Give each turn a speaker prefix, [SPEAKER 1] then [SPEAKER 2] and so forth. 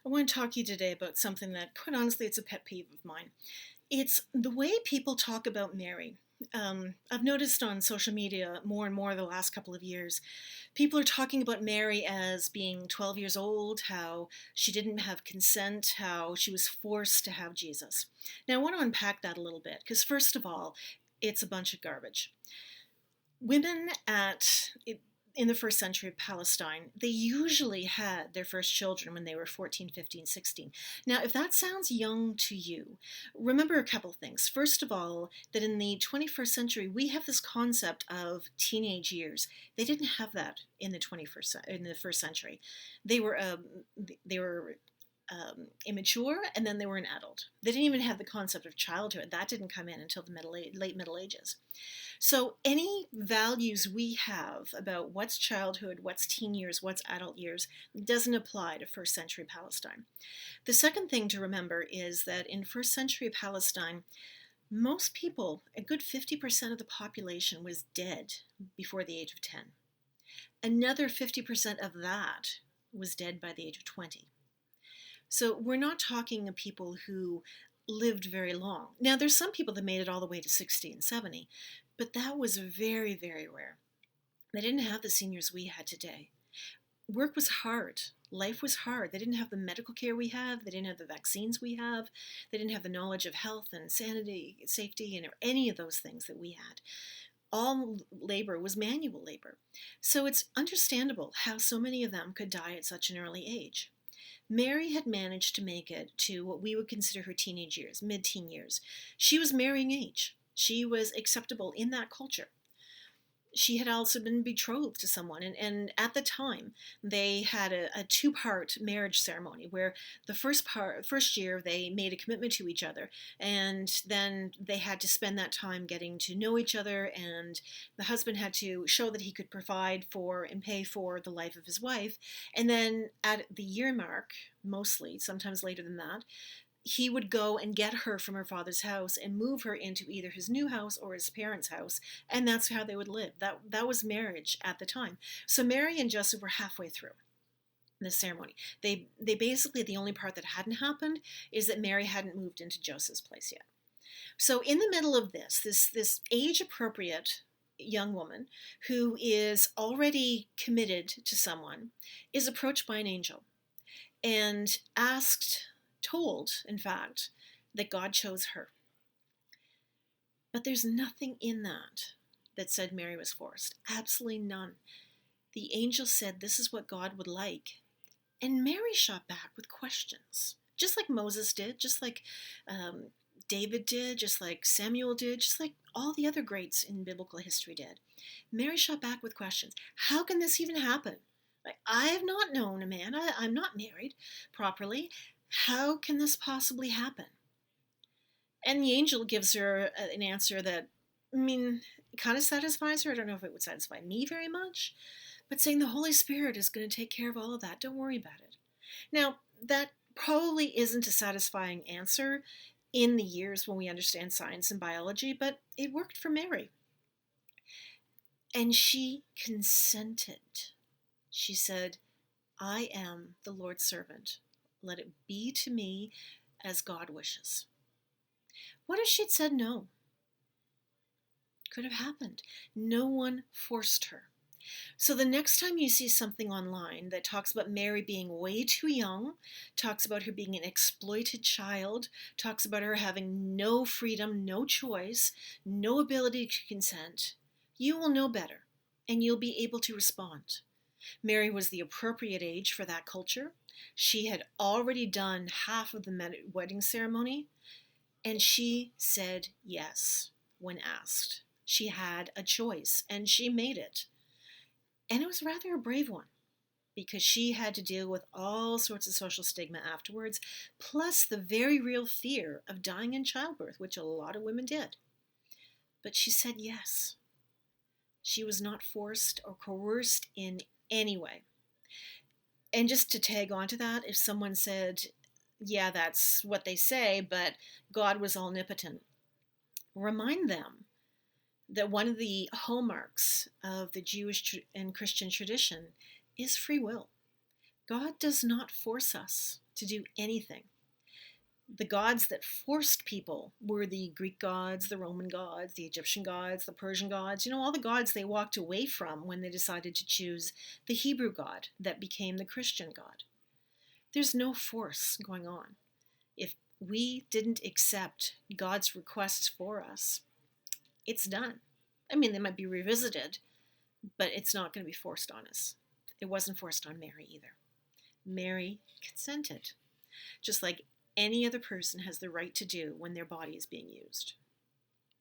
[SPEAKER 1] I want to talk to you today about something that, quite honestly, it's a pet peeve of mine. It's the way people talk about Mary. I've noticed on social media more and more the last couple of years, people are talking about Mary as being 12 years old, how she didn't have consent, how she was forced to have Jesus. Now, I want to unpack that a little bit because, first of all, it's a bunch of garbage. Women in the first century of Palestine, they usually had their first children when they were 14, 15, 16. Now, if that sounds young to you, remember a couple things. First of all, that in the 21st century, we have this concept of teenage years. They didn't have that in the 21st in the first century. They were they were immature, and then they were an adult. They didn't even have the concept of childhood. That didn't come in until the late Middle Ages. So any values we have about what's childhood, what's teen years, what's adult years doesn't apply to first century Palestine. The second thing to remember is that in first century Palestine, most people, a good 50% of the population was dead before the age of 10. Another 50% of that was dead by the age of 20. So we're not talking of people who lived very long. Now, there's some people that made it all the way to 60 and 70, but that was very, very rare. They didn't have the seniors we had today. Work was hard. Life was hard. They didn't have the medical care we have. They didn't have the vaccines we have. They didn't have the knowledge of health and sanity, safety, and any of those things that we had. All labor was manual labor. So it's understandable how so many of them could die at such an early age. Mary had managed to make it to what we would consider her teenage years, mid-teen years. She was marrying age. She was acceptable in that culture. She had also been betrothed to someone, and at the time they had a two-part marriage ceremony where the first year they made a commitment to each other, and then they had to spend that time getting to know each other, and the husband had to show that he could provide for and pay for the life of his wife, and then at the year mark, mostly sometimes later than that, he would go and get her from her father's house and move her into either his new house or his parents' house, and that's how they would live. That was marriage at the time. So Mary and Joseph were halfway through the ceremony. They basically, the only part that hadn't happened is that Mary hadn't moved into Joseph's place yet. So in the middle of this age appropriate young woman who is already committed to someone is approached by an angel and told, in fact, that God chose her. But there's nothing in that said Mary was forced. Absolutely none. The angel said this is what God would like. And Mary shot back with questions, just like Moses did, just like David did, just like Samuel did, just like all the other greats in biblical history did. Mary shot back with questions. How can this even happen? Like, I have not known a man. I'm not married properly. How can this possibly happen? And the angel gives her an answer that, I mean, kind of satisfies her. I don't know if it would satisfy me very much, but saying the Holy Spirit is going to take care of all of that. Don't worry about it. Now, that probably isn't a satisfying answer in the years when we understand science and biology, but it worked for Mary. And she consented. She said, I am the Lord's servant. Let it be to me as God wishes. What if she'd said no? Could have happened. No one forced her. So the next time you see something online that talks about Mary being way too young, talks about her being an exploited child, talks about her having no freedom, no choice, no ability to consent, you will know better and you'll be able to respond. Mary was the appropriate age for that culture. She had already done half of the wedding ceremony, and she said yes when asked. She had a choice, and she made it. And it was rather a brave one, because she had to deal with all sorts of social stigma afterwards, plus the very real fear of dying in childbirth, which a lot of women did. But she said yes. She was not forced or coerced in any way. And just to tag on to that, if someone said, yeah, that's what they say, but God was omnipotent, remind them that one of the hallmarks of the Jewish and Christian tradition is free will. God does not force us to do anything. The gods that forced people were the Greek gods, the Roman gods, the Egyptian gods, the Persian gods, all the gods they walked away from when they decided to choose the Hebrew God that became the Christian God. There's no force going on. If we didn't accept God's requests for us, it's done. I mean, they might be revisited, but it's not going to be forced on us. It wasn't forced on Mary either. Mary consented, just like any other person has the right to do when their body is being used.